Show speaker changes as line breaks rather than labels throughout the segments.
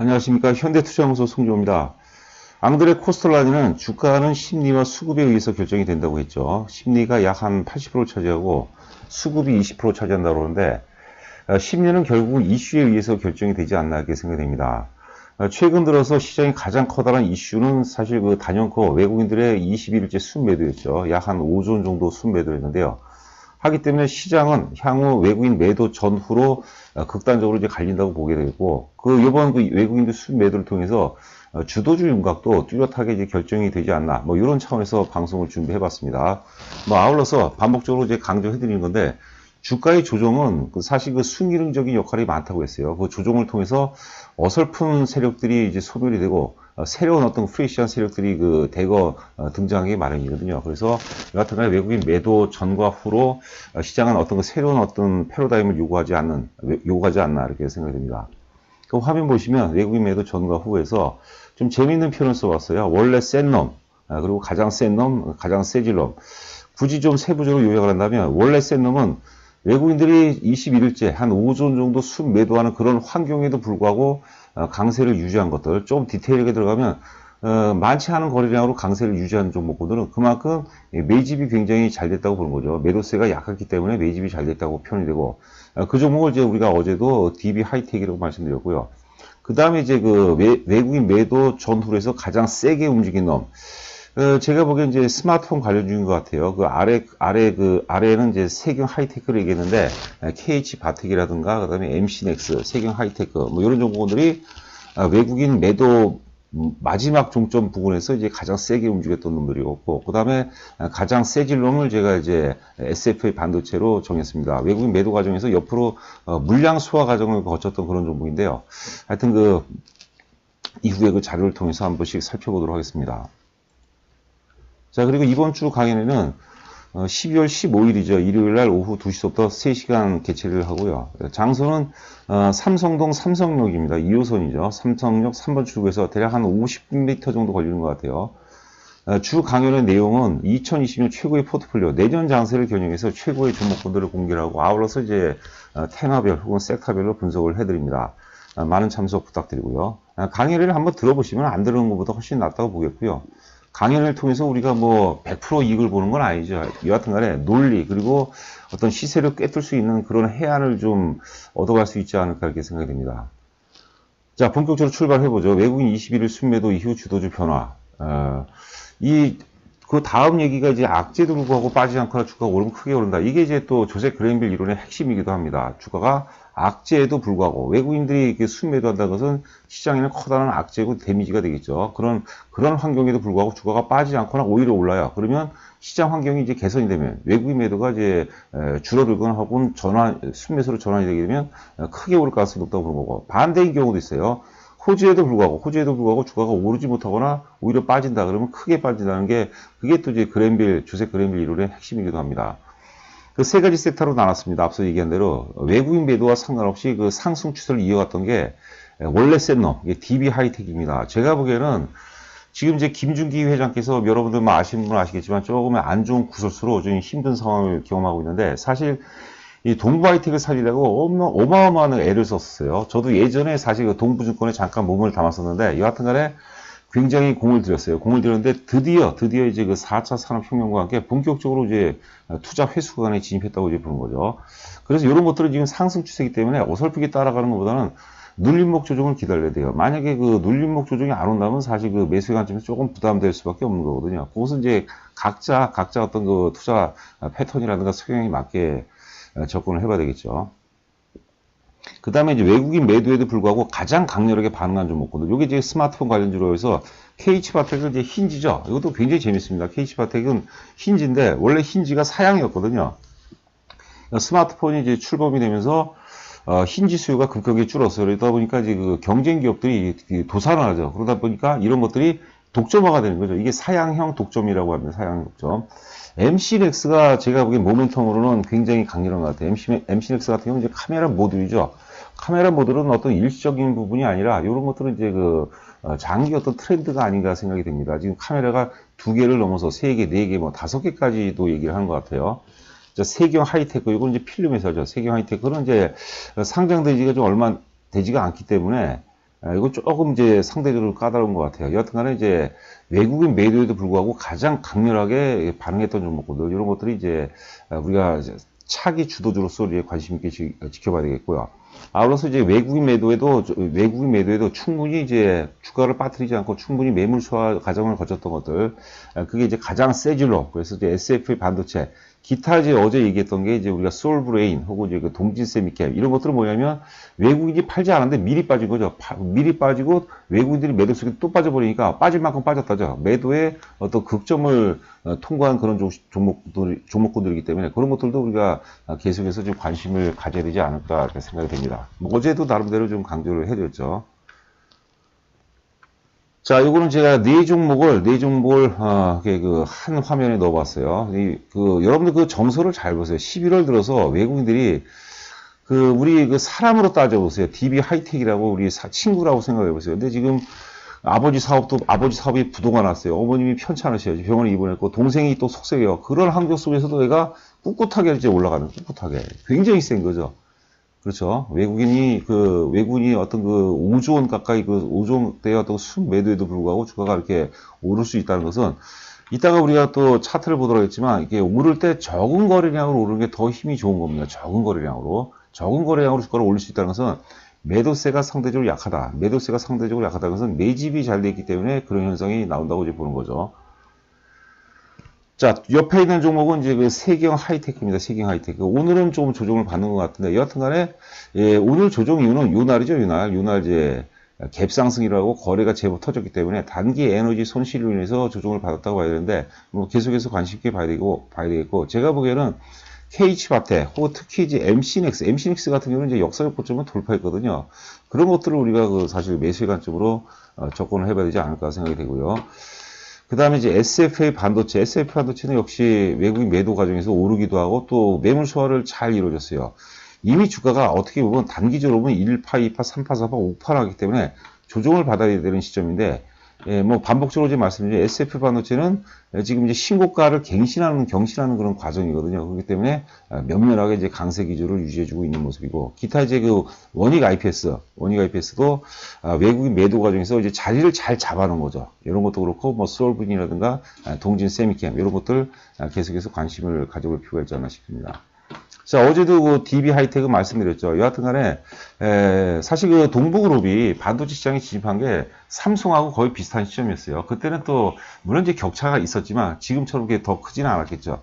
안녕하십니까. 현대투자연구소 송조입니다. 앙드레 코스톨라니는 주가는 심리와 수급에 의해서 결정이 된다고 했죠. 심리가 약 한 80%를 차지하고 수급이 20% 차지한다고 그러는데 심리는 결국 이슈에 의해서 결정이 되지 않나 이렇게 생각됩니다. 최근 들어서 시장이 가장 커다란 이슈는 사실 그 단연코 외국인들의 21일째 순매도였죠. 약 한 5조 원 정도 순매도였는데요. 하기 때문에 시장은 향후 외국인 매도 전후로 극단적으로 이제 갈린다고 보게 되고, 이번 외국인들 순매도를 통해서 주도주 윤곽도 뚜렷하게 이제 결정이 되지 않나, 이런 차원에서 방송을 준비해 봤습니다. 아울러서 반복적으로 이제 강조해 드리는 건데, 주가의 조정은 사실 그 순기능적인 역할이 많다고 했어요. 그 조정을 통해서 어설픈 세력들이 이제 소멸이 되고, 새로운 어떤 프레시한 세력들이 대거 등장하기 마련이거든요. 그래서 여하튼 간에 외국인 매도 전과 후로 시장은 어떤 새로운 어떤 패러다임을 요구하지 않나 이렇게 생각이 듭니다. 그 화면 보시면 외국인 매도 전과 후에서 좀 재미있는 표현을 써봤어요. 원래 센 놈, 그리고 가장 센 놈, 가장 세질 놈. 굳이 좀 세부적으로 요약을 한다면 원래 센 놈은 외국인들이 21일째 한 5조 원 정도 순매도하는 그런 환경에도 불구하고 강세를 유지한 것들, 좀 디테일하게 들어가면 많지 않은 거래량으로 강세를 유지한 종목들은 그만큼 매집이 굉장히 잘 됐다고 보는 거죠. 매도세가 약했기 때문에 매집이 잘 됐다고 표현이 되고, 그 종목을 이제 우리가 어제도 DB 하이텍이라고 말씀드렸고요. 그 다음에 이제 외국인 매도 전후에서 가장 세게 움직인 놈. 제가 보기엔 이제 스마트폰 관련주인 것 같아요. 아래는 이제 세경 하이테크를 얘기했는데, KH 바텍이라든가, 그 다음에 MC넥스, 세경 하이테크, 이런 종목들이 외국인 매도 마지막 종점 부근에서 이제 가장 세게 움직였던 놈들이었고, 그 다음에 가장 세질 놈을 제가 이제 SFA 반도체로 정했습니다. 외국인 매도 과정에서 옆으로 물량 소화 과정을 거쳤던 그런 종목인데요. 하여튼 이후에 그 자료를 통해서 한 번씩 살펴보도록 하겠습니다. 자, 그리고 이번 주 강연에는 12월 15일이죠. 일요일 날 오후 2시부터 3시간 개최를 하고요. 장소는 삼성동 삼성역입니다. 2호선이죠. 삼성역 3번 출구에서 대략 한 50m 정도 걸리는 것 같아요. 주 강연의 내용은 2020년 최고의 포트폴리오, 내년 장세를 겨냥해서 최고의 종목군들을 공개하고 아울러서 이제 테마별 혹은 섹터별로 분석을 해드립니다. 많은 참석 부탁드리고요. 강의를 한번 들어보시면 안 들은 것보다 훨씬 낫다고 보겠고요. 강연을 통해서 우리가 100% 이익을 보는 건 아니죠. 여하튼 간에 논리, 그리고 어떤 시세를 꿰뚫을 수 있는 그런 해안을 좀 얻어갈 수 있지 않을까 이렇게 생각이 됩니다. 자, 본격적으로 출발해보죠. 외국인 21일 순매도 이후 주도주 변화. 그 다음 얘기가 이제 악재도 불구하고 빠지지 않거나 주가가 오르면 크게 오른다. 이게 이제 또 조셉 그레인빌 이론의 핵심이기도 합니다. 주가가 악재에도 불구하고 외국인들이 이렇게 순매도한다는 것은 시장에는 커다란 악재고 데미지가 되겠죠. 그런 환경에도 불구하고 주가가 빠지지 않거나 오히려 올라요. 그러면 시장 환경이 이제 개선이 되면 외국인 매도가 이제 줄어들거나 혹은 순매수로 전환이 되게 되면 크게 오를 가능성이 높다고 보는 거고, 반대인 경우도 있어요. 호주에도 불구하고 주가가 오르지 못하거나 오히려 빠진다. 그러면 크게 빠진다는 게, 그게 또 이제 조셉 그랜빌 이론의 핵심이기도 합니다. 그 세 가지 섹터로 나눴습니다. 앞서 얘기한 대로 외국인 매도와 상관없이 그 상승 추세를 이어갔던 게 원래 센 놈, DB 하이텍입니다. 제가 보기에는 지금 이제 김준기 회장께서 여러분들 아시는 분은 아시겠지만 조금 안 좋은 구설수로 좀 힘든 상황을 경험하고 있는데, 사실 이 동부 하이텍을 살리려고 어마어마한 애를 썼어요. 저도 예전에 사실 그 동부증권에 잠깐 몸을 담았었는데, 여하튼 간에 굉장히 공을 들였어요. 공을 들였는데 드디어 이제 그 4차 산업혁명과 함께 본격적으로 이제 투자 회수 구간에 진입했다고 이제 보는 거죠. 그래서 이런 것들은 지금 상승 추세이기 때문에 어설프게 따라가는 것보다는 눌림목 조정을 기다려야 돼요. 만약에 그 눌림목 조정이 안 온다면 사실 그 매수의 관점에서 조금 부담될 수밖에 없는 거거든요. 그것은 이제 각자 어떤 그 투자 패턴이라든가 성향에 맞게 접근을 해봐야 되겠죠. 그 다음에 이제 외국인 매도에도 불구하고 가장 강렬하게 반응한 종목들. 요게 이제 스마트폰 관련주로 해서 KH바텍은 이제 힌지죠. 이것도 굉장히 재밌습니다. KH바텍은 힌지인데 원래 힌지가 사양이었거든요. 스마트폰이 이제 출범이 되면서 힌지 수요가 급격히 줄었어요. 그러다 보니까 이제 그 경쟁 기업들이 도산을 하죠. 그러다 보니까 이런 것들이 독점화가 되는 거죠. 이게 사양형 독점이라고 합니다. 사양형 독점. MC넥스가 제가 보기엔 모멘텀으로는 굉장히 강렬한 것 같아요. MC넥스 같은 경우는 이제 카메라 모듈이죠. 카메라 모듈은 어떤 일시적인 부분이 아니라 이런 것들은 이제 장기 어떤 트렌드가 아닌가 생각이 됩니다. 지금 카메라가 2개를 넘어서 3개, 4개, 5개까지도 얘기를 하는 것 같아요. 세경 하이테크, 이건 이제 필름 회사죠. 세경 하이테크는 이제 상장된 지가 좀 얼마 되지가 않기 때문에 이거 조금 이제 상대적으로 까다로운 것 같아요. 여하튼간에 이제 외국인 매도에도 불구하고 가장 강렬하게 반응했던 종목들 이런 것들이 이제 우리가 차기 주도주로서 이제 관심 있게 지켜봐야 되겠고요. 아울러서 이제 외국인 매도에도 충분히 이제 주가를 빠뜨리지 않고 충분히 매물 소화 과정을 거쳤던 것들, 그게 이제 가장 세질로, 그래서 이제 SFA 반도체, 기타 이제 어제 얘기했던 게 이제 우리가 솔브레인 혹은 이제 그 동진 세미캠 이런 것들은 뭐냐면 외국인이 팔지 않았는데 미리 빠진 거죠. 미리 빠지고 외국인들이 매도 속에 또 빠져버리니까 빠질 만큼 빠졌다죠. 매도에 어떤 극점을 통과한 그런 종목군들이기 때문에 그런 것들도 우리가 계속해서 좀 관심을 가져야 되지 않을까 이렇게 생각이 됩니다. 뭐 어제도 나름대로 좀 강조를 해드렸죠. 자, 요거는 제가 네 종목을 한 화면에 넣어봤어요. 여러분들 그 정서를 잘 보세요. 11월 들어서 외국인들이 우리 사람으로 따져보세요. DB 하이텍이라고 우리 친구라고 생각해보세요. 근데 지금 아버지 사업이 부도가 났어요. 어머님이 편찮으셔요. 병원에 입원했고, 동생이 또 속세해요. 그런 환경 속에서도 얘가 꿋꿋하게 이제 올라가는, 꿋꿋하게. 굉장히 센 거죠. 그렇죠. 외국인이 어떤 5조 원 가까이 5조 원대의 어떤 순매도에도 불구하고 주가가 이렇게 오를 수 있다는 것은 이따가 우리가 또 차트를 보도록 했지만 이게 오를 때 적은 거래량으로 오르는 게 더 힘이 좋은 겁니다. 적은 거래량으로 주가를 올릴 수 있다는 것은 매도세가 상대적으로 약하다. 매도세가 상대적으로 약하다는 것은 매집이 잘 돼 있기 때문에 그런 현상이 나온다고 이제 보는 거죠. 자, 옆에 있는 종목은 이제 세경 하이테크입니다. 세경 하이테크. 오늘은 좀 조정을 받는 것 같은데, 여하튼 간에, 예, 오늘 조정 이유는 요 날이죠, 요 날 이제 갭상승이라고 거래가 제법 터졌기 때문에 단기 에너지 손실로 인해서 조정을 받았다고 봐야 되는데, 뭐 계속해서 관심 있게 봐야 되겠고, 제가 보기에는 KH바텍, 혹은 특히 이제 MC넥스 같은 경우는 이제 역사적 고점을 돌파했거든요. 그런 것들을 우리가 사실 매수의 관점으로 접근을 해봐야 되지 않을까 생각이 되고요. 그 다음에 이제 SFA 반도체는 역시 외국인 매도 과정에서 오르기도 하고 또 매물 소화를 잘 이루어졌어요. 이미 주가가 어떻게 보면 단기적으로 보면 1파, 2파, 3파, 4파, 5파를 하기 때문에 조정을 받아야 되는 시점인데, 예, 뭐 반복적으로 이제 말씀드린 SF 반도체는 지금 이제 신고가를 경신하는 그런 과정이거든요. 그렇기 때문에 면밀하게 이제 강세 기조를 유지해주고 있는 모습이고, 기타 이제 원익 IPS도 외국인 매도 과정에서 이제 자리를 잘 잡아놓은 거죠. 이런 것도 그렇고, 뭐 솔분이라든가 동진 세미캠 이런 것들 계속해서 관심을 가져볼 필요가 있지 않나 싶습니다. 자, 어제도 DB 하이텍은 말씀드렸죠. 여하튼 간에, 사실 동부그룹이 반도체 시장에 진입한 게 삼성하고 거의 비슷한 시점이었어요. 그때는 또, 물론 이제 격차가 있었지만, 지금처럼 그게 더 크지는 않았겠죠.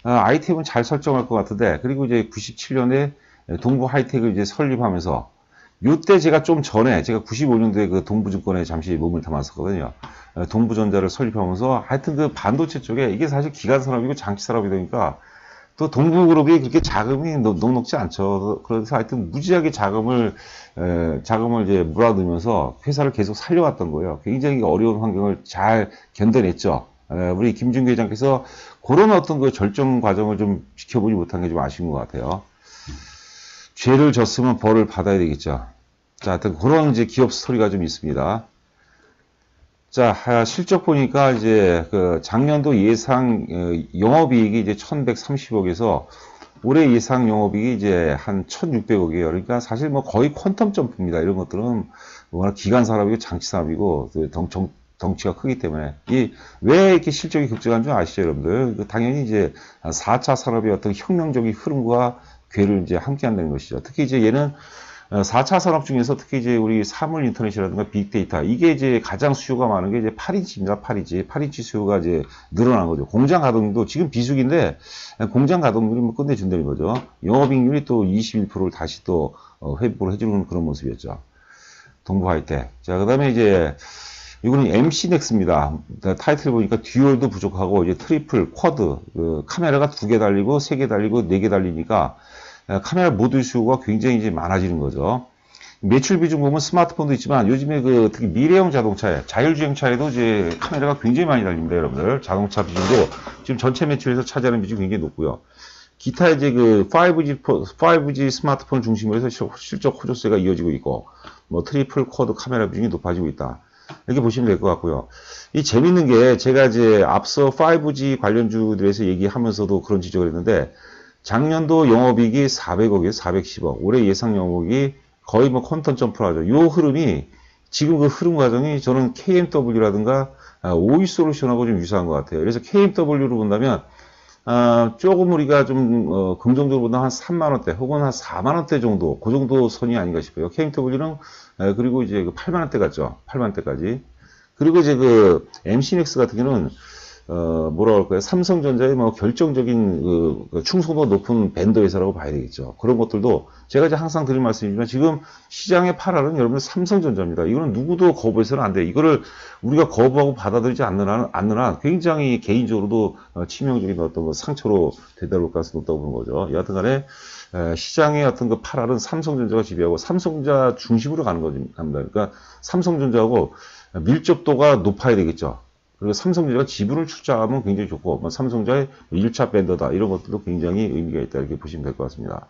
아이템은 잘 설정할 것 같은데, 그리고 이제 97년에 동부 하이텍을 이제 설립하면서, 요때 제가 95년도에 동부증권에 잠시 몸을 담았었거든요. 동부전자를 설립하면서, 하여튼 반도체 쪽에, 이게 사실 기간 산업이고 장치 산업이 되니까, 또 동부그룹이 그렇게 자금이 녹록지 않죠. 그래서 하여튼 무지하게 자금을 이제 몰아넣으면서 회사를 계속 살려왔던 거예요. 굉장히 어려운 환경을 잘 견뎌냈죠. 우리 김준규 회장께서 그런 어떤 절정 과정을 좀 지켜보지 못한 게 좀 아쉬운 것 같아요. 죄를 졌으면 벌을 받아야 되겠죠. 자, 하여튼 그런 이제 기업 스토리가 좀 있습니다. 자, 실적 보니까 이제 작년도 예상 영업이익이 이제 1,130억에서 올해 예상 영업이익이 이제 한 1,600억이에요. 그러니까 사실 뭐 거의 퀀텀 점프입니다. 이런 것들은 워낙 기간 산업이고 장치 산업이고 덩치가 크기 때문에 왜 이렇게 실적이 급증한 줄 아시죠, 여러분들? 당연히 이제 4차 산업의 어떤 혁명적인 흐름과 궤를 이제 함께 한다는 것이죠. 특히 이제 얘는 4차 산업 중에서 특히 이제 우리 사물 인터넷이라든가 빅데이터, 이게 이제 가장 수요가 많은 게 이제 8인치입니다. 8인치 수요가 이제 늘어난 거죠. 공장 가동률도 지금 비수기인데 공장 가동률이 뭐 끝내준다는 거죠. 영업이익률이 또 21%를 다시 또 회복을 해주는 그런 모습이었죠. 동부 하이텍. 자, 그 다음에 이제 이거는 MC넥스입니다. 타이틀 보니까 듀얼도 부족하고 이제 트리플, 쿼드, 카메라가 2개 달리고 3개 달리고 4개 달리니까 카메라 모듈 수요가 굉장히 이제 많아지는 거죠. 매출 비중 보면 스마트폰도 있지만 요즘에 특히 미래형 자동차에 자율주행차에도 이제 카메라가 굉장히 많이 달립니다, 여러분들. 자동차 비중도 지금 전체 매출에서 차지하는 비중이 굉장히 높고요. 기타 이제 5G 스마트폰 중심으로 해서 실적 호조세가 이어지고 있고, 뭐 트리플 쿼드 카메라 비중이 높아지고 있다. 이렇게 보시면 될 것 같고요. 이 재밌는 게 제가 이제 앞서 5G 관련주들에서 얘기하면서도 그런 지적을 했는데, 작년도 영업이익이 400억이에요. 410억. 올해 예상 영업이익이 거의 뭐 퀀텀 점프를 하죠. 요 흐름이 지금 그 흐름 과정이 저는 KMW라든가 오이솔루션하고 좀 유사한 것 같아요. 그래서 KMW로 본다면 조금 우리가 좀 긍정적으로 본다면 한 3만원대 혹은 한 4만원대 정도 그 정도 선이 아닌가 싶어요. KMW는 그리고 이제 그 8만원대 갔죠. 8만원대까지. 그리고 이제 그 MC넥스 같은 경우는 뭐라 그럴까요? 삼성전자의 뭐 결정적인 그 충성도가 높은 벤더 회사라고 봐야 되겠죠. 그런 것들도 제가 이제 항상 드린 말씀이지만 지금 시장의 8할은 여러분들 삼성전자입니다. 이거는 누구도 거부해서는 안 돼. 이거를 우리가 거부하고 받아들이지 않는 한 굉장히 개인적으로도 치명적인 어떤 그 상처로 되돌아올 가능성이 높다고 보는 거죠. 여하튼 간에 시장의 어떤 그 8할은 삼성전자가 지배하고 삼성전자 중심으로 가는 겁니다. 그러니까 삼성전자하고 밀접도가 높아야 되겠죠. 그리고 삼성전자가 지분을 출자하면 굉장히 좋고, 뭐 삼성전자의 1차 밴더다. 이런 것들도 굉장히 의미가 있다. 이렇게 보시면 될 것 같습니다.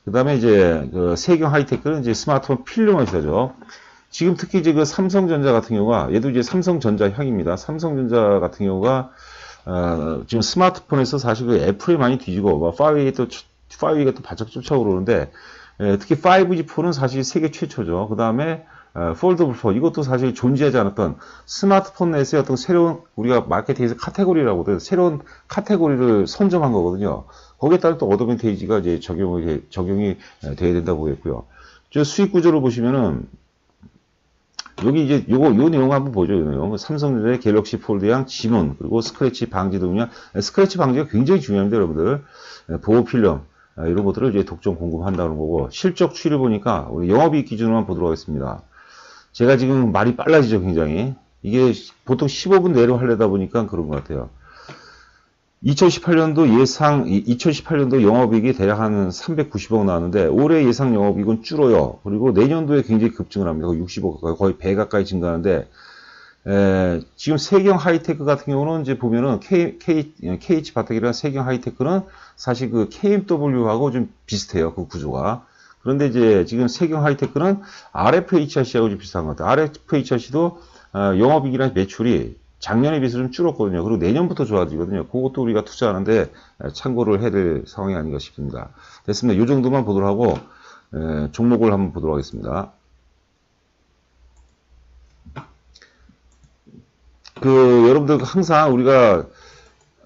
그 다음에 이제, 그 세경 하이테크는 이제 스마트폰 필름 회사죠. 지금 특히 이제 그 삼성전자 같은 경우가, 얘도 이제 삼성전자형입니다. 삼성전자 같은 경우가, 지금 스마트폰에서 사실 그 애플에 많이 뒤지고, 뭐, 파웨이가 또 바짝 쫓아오르는데, 특히 5G4는 사실 세계 최초죠. 그 다음에, 폴더블 4 이것도 사실 존재하지 않았던 스마트폰 내에서의 어떤 새로운 우리가 마케팅에서 카테고리라고 해요. 새로운 카테고리를 선점한 거거든요. 거기에 따라 또 어드밴테이지가 이제 적용이 돼야 된다고 보겠고요. 저 수익 구조를 보시면은 여기 이제 요 내용 한번 보죠. 이 내용. 삼성전자의 갤럭시 폴드양 지문 그리고 스크래치 방지 등이냐. 스크래치 방지가 굉장히 중요합니다, 여러분들. 보호 필름 이런 것들을 이제 독점 공급한다는 거고 실적 추이를 보니까 우리 영업이익 기준으로만 보도록 하겠습니다. 제가 지금 말이 빨라지죠, 굉장히. 이게 보통 15분 내로 하려다 보니까 그런 것 같아요. 2018년도 영업이익이 대략 한 390억 나왔는데, 올해 예상 영업이익은 줄어요. 그리고 내년도에 굉장히 급증을 합니다. 60억 가까이, 거의 배 가까이 증가하는데, 지금 세경 하이테크 같은 경우는 이제 보면은 KH 바텍이랑 세경 하이테크는 사실 그 KMW하고 좀 비슷해요, 그 구조가. 그런데 이제 지금 세경 하이테크는 RFHRC하고 좀 비슷한 것 같아요. RFHRC도 영업이익이나 매출이 작년에 비해서 좀 줄었거든요. 그리고 내년부터 좋아지거든요. 그것도 우리가 투자하는데 참고를 해야 될 상황이 아닌가 싶습니다. 됐습니다. 이 정도만 보도록 하고 종목을 한번 보도록 하겠습니다. 여러분들 항상 우리가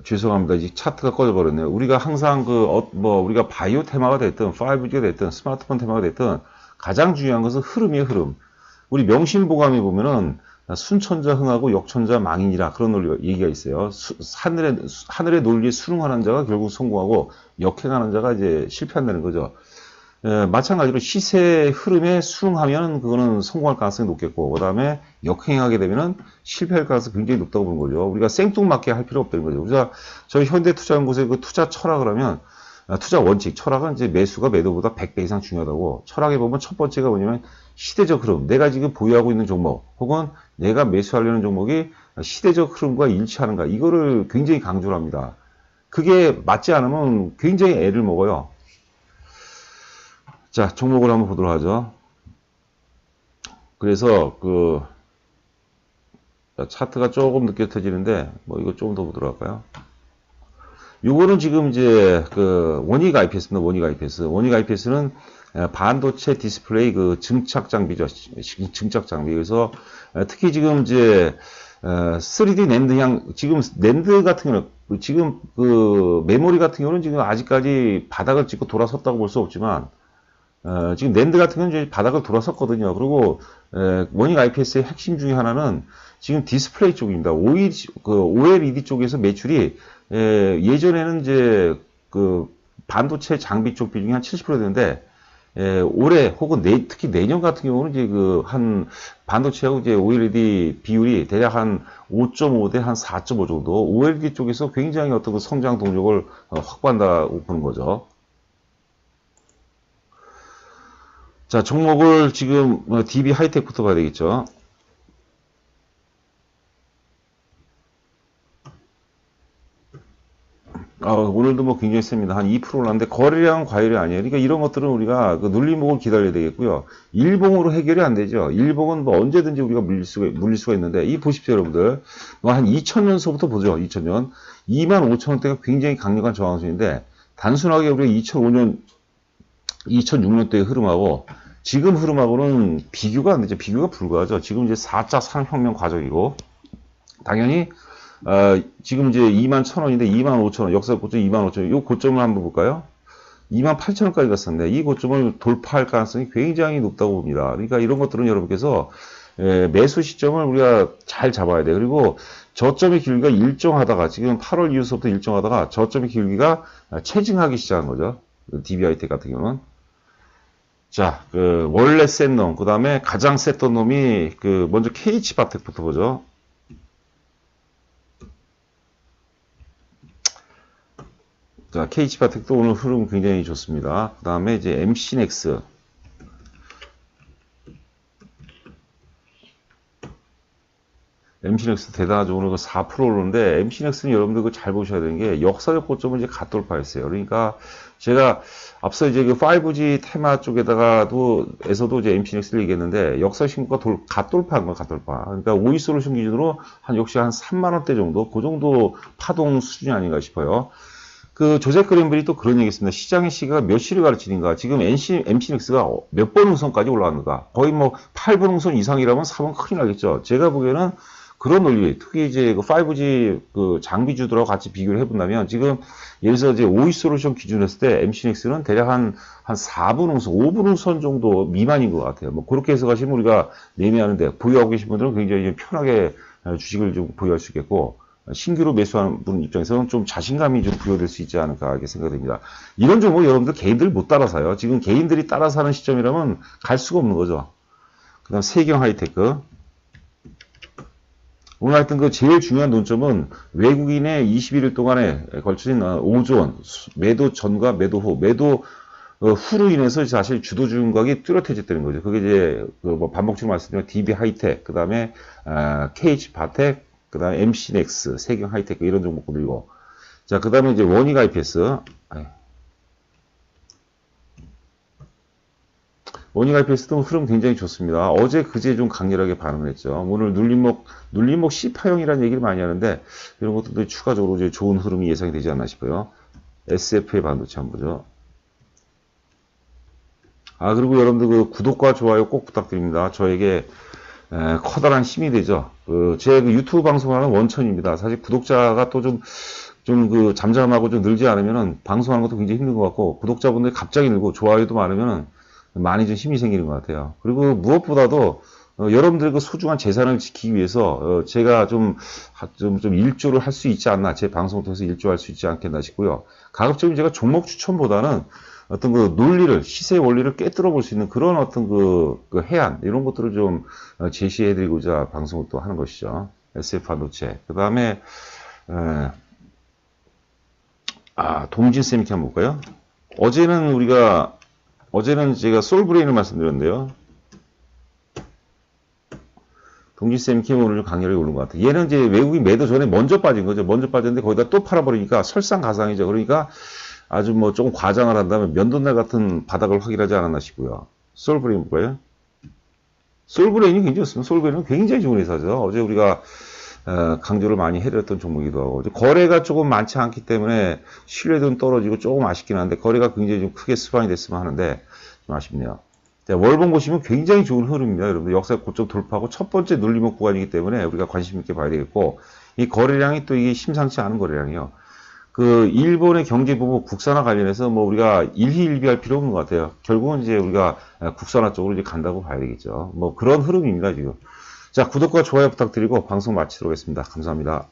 죄송합니다. 이 차트가 꺼져버렸네요. 우리가 항상 우리가 바이오 테마가 됐든, 5G가 됐든, 스마트폰 테마가 됐든, 가장 중요한 것은 흐름이에요, 흐름. 우리 명심보감에 보면은, 순천자 흥하고 역천자 망인이라 그런 얘기가 있어요. 하늘의 논리에 순응하는 자가 결국 성공하고, 역행하는 자가 이제 실패한다는 거죠. 마찬가지로 시세 흐름에 수응하면 그거는 성공할 가능성이 높겠고, 그 다음에 역행하게 되면은 실패할 가능성이 굉장히 높다고 보는 거죠. 우리가 생뚱맞게 할 필요 없다는 거죠. 우리가 저희 현대투자연구소의 그 투자 철학을 하면, 투자 원칙, 철학은 이제 매수가 매도보다 100배 이상 중요하다고. 철학에 보면 첫 번째가 뭐냐면 시대적 흐름. 내가 지금 보유하고 있는 종목, 혹은 내가 매수하려는 종목이 시대적 흐름과 일치하는가. 이거를 굉장히 강조를 합니다. 그게 맞지 않으면 굉장히 애를 먹어요. 자, 종목을 한번 보도록 하죠. 그래서 차트가 조금 늦게 터지는데 이거 조금 더 보도록 할까요? 요거는 지금 이제 원익 IPS입니다. 원익 IPS. 원익 IPS는 반도체 디스플레이 증착 장비죠. 증착 장비. 그래서 특히 지금 이제 3D 낸드향 지금 낸드 같은 경우는 지금 메모리 같은 경우는 지금 아직까지 바닥을 찍고 돌아섰다고 볼 수 없지만 지금 낸드 같은 경우는 이제 바닥을 돌아섰거든요. 그리고 원익 IPS의 핵심 중에 하나는 지금 디스플레이 쪽입니다. OLED 쪽에서 매출이 예전에는 이제 반도체 장비 쪽 비중이 한 70% 되는데 올해 혹은 특히 내년 같은 경우는 이제 한 반도체하고 이제 OLED 비율이 대략 한 5.5 대 한 4.5 정도 OLED 쪽에서 굉장히 어떤 성장 동력을 확보한다고 보는 거죠. 자, 종목을 지금 DB 하이텍부터 봐야 되겠죠. 오늘도 굉장히 셉니다. 한 2% 올랐는데 거래량 과열이 아니에요. 그러니까 이런 것들은 우리가 눌림목을 기다려야 되겠고요. 일봉으로 해결이 안 되죠. 일봉은 언제든지 우리가 물릴 수가 있는데 이 보십시오, 여러분들. 한 2000년서부터 보죠. 2000년 25,000원대가 굉장히 강력한 저항선인데 단순하게 우리가 2005년 2006년대의 흐름하고 지금 흐름하고는 비교가 안 되죠. 비교가 불가하죠. 지금 이제 4차 산업혁명 과정이고, 당연히, 지금 이제 21,000원인데 25,000원, 역사 고점 25,000원, 요 고점을 한번 볼까요? 28,000원까지 갔었는데, 이 고점을 돌파할 가능성이 굉장히 높다고 봅니다. 그러니까 이런 것들은 여러분께서 매수 시점을 우리가 잘 잡아야 돼요. 그리고 저점의 길이가 일정하다가, 지금 8월 이후부터 일정하다가 저점의 길이가 체증하기 시작한 거죠. DBIT 같은 경우는. 자, 원래 센 놈, 그 다음에 가장 셌던 놈이, 먼저 KH바텍부터 보죠. 자, KH바텍도 오늘 흐름 굉장히 좋습니다. 그 다음에 이제 MC넥스. MC넥스 대단하죠. 오늘 4% 오르는데, MC넥스는 여러분들 그거 잘 보셔야 되는 게, 역사적 고점을 이제 갓 돌파했어요. 그러니까, 제가 앞서 이제 5G 테마 에서도 이제 MC넥스를 얘기했는데, 역사 신고가 갓 돌파한 거야, 갓 돌파. 그러니까, 오이솔루션 기준으로 역시 한 3만원대 정도, 그 정도 파동 수준이 아닌가 싶어요. 조잭 그랜벨이 또 그런 얘기 했습니다. 시장의 시기가 몇 시를 가르치는가. 지금 MC넥스가 몇 번 우선까지 올라왔는가. 거의 뭐 8번 우선 이상이라면 4번 큰일 나겠죠. 제가 보기에는 그런 논리, 특히 이제 5G 장비주들하고 같이 비교를 해본다면, 지금 예를 들어서 이제 오이솔루션 기준으로 했을 때 MC넥스는 대략 한 4분 우선, 5분 우선 정도 미만인 것 같아요. 뭐 그렇게 해서 가시면 우리가 매매하는데, 보유하고 계신 분들은 굉장히 편하게 주식을 좀 보유할 수 있겠고, 신규로 매수하는 분 입장에서는 좀 자신감이 좀 부여될 수 있지 않을까 이렇게 생각됩니다. 이런 종목 여러분들 개인들 못 따라사요. 지금 개인들이 따라서 하는 시점이라면 갈 수가 없는 거죠. 그 다음 세경 하이테크. 오늘 하여튼 제일 중요한 논점은 외국인의 21일 동안에 걸쳐진 5조 원 매도 전과 매도 후, 매도 후로 인해서 사실 주도주가격이 뚜렷해졌다는 거죠. 그게 이제 반복적으로 말씀드리면 DB 하이텍, 그 다음에 KH 바텍, 그 다음에 MC넥스, 세경 하이테크 이런 종목들이고, 자, 그 다음에 이제 원익 IPS. 원익 IPS도 흐름 굉장히 좋습니다. 어제 그제 좀 강렬하게 반응을 했죠. 오늘 눌림목 C파형이라는 얘기를 많이 하는데, 이런 것들도 추가적으로 이제 좋은 흐름이 예상이 되지 않나 싶어요. SF의 반도체 한번 보죠. 그리고 여러분들 구독과 좋아요 꼭 부탁드립니다. 저에게 커다란 힘이 되죠. 제 유튜브 방송을 하는 원천입니다. 사실 구독자가 또 좀 잠잠하고 좀 늘지 않으면은 방송하는 것도 굉장히 힘든 것 같고, 구독자분들이 갑자기 늘고 좋아요도 많으면은 많이 좀 힘이 생기는 것 같아요. 그리고 무엇보다도 여러분들의 소중한 재산을 지키기 위해서 제가 좀 일조를 할 수 있지 않나, 제 방송을 통해서 일조할 수 있지 않겠나 싶고요. 가급적이면 제가 종목 추천보다는 어떤 논리를, 시세 원리를 깨뜨려 볼 수 있는 그런 어떤 해안, 이런 것들을 좀 제시해 드리고자 방송을 또 하는 것이죠. SF 반도체. 그 다음에, 동진 세미키 한번 볼까요? 어제는 제가 솔브레인을 말씀드렸는데요. 동진 세미키 오늘 좀 강렬하게 오른 것 같아요. 얘는 이제 외국인 매도 전에 먼저 빠진 거죠. 먼저 빠졌는데 거기다 또 팔아버리니까 설상가상이죠. 그러니까 아주 조금 과장을 한다면 면도날 같은 바닥을 확인하지 않았나 싶고요. 솔브레인 뭐예요? 솔브레인이 굉장히 좋습니다. 솔브레인은 굉장히 좋은 회사죠. 어제 우리가 강조를 많이 해드렸던 종목이기도 하고, 거래가 조금 많지 않기 때문에 신뢰도는 떨어지고 조금 아쉽긴 한데, 거래가 굉장히 좀 크게 수반이 됐으면 하는데 좀 아쉽네요. 자, 월봉 보시면 굉장히 좋은 흐름입니다. 여러분, 역사 고점 돌파하고 첫 번째 눌림목 구간이기 때문에 우리가 관심 있게 봐야 되겠고, 이 거래량이 또 이게 심상치 않은 거래량이요. 일본의 경제 보복 국산화 관련해서 우리가 일희일비할 필요 없는 것 같아요. 결국은 이제 우리가 국산화 쪽으로 이제 간다고 봐야 되겠죠. 그런 흐름입니다, 지금. 자, 구독과 좋아요 부탁드리고 방송 마치도록 하겠습니다. 감사합니다.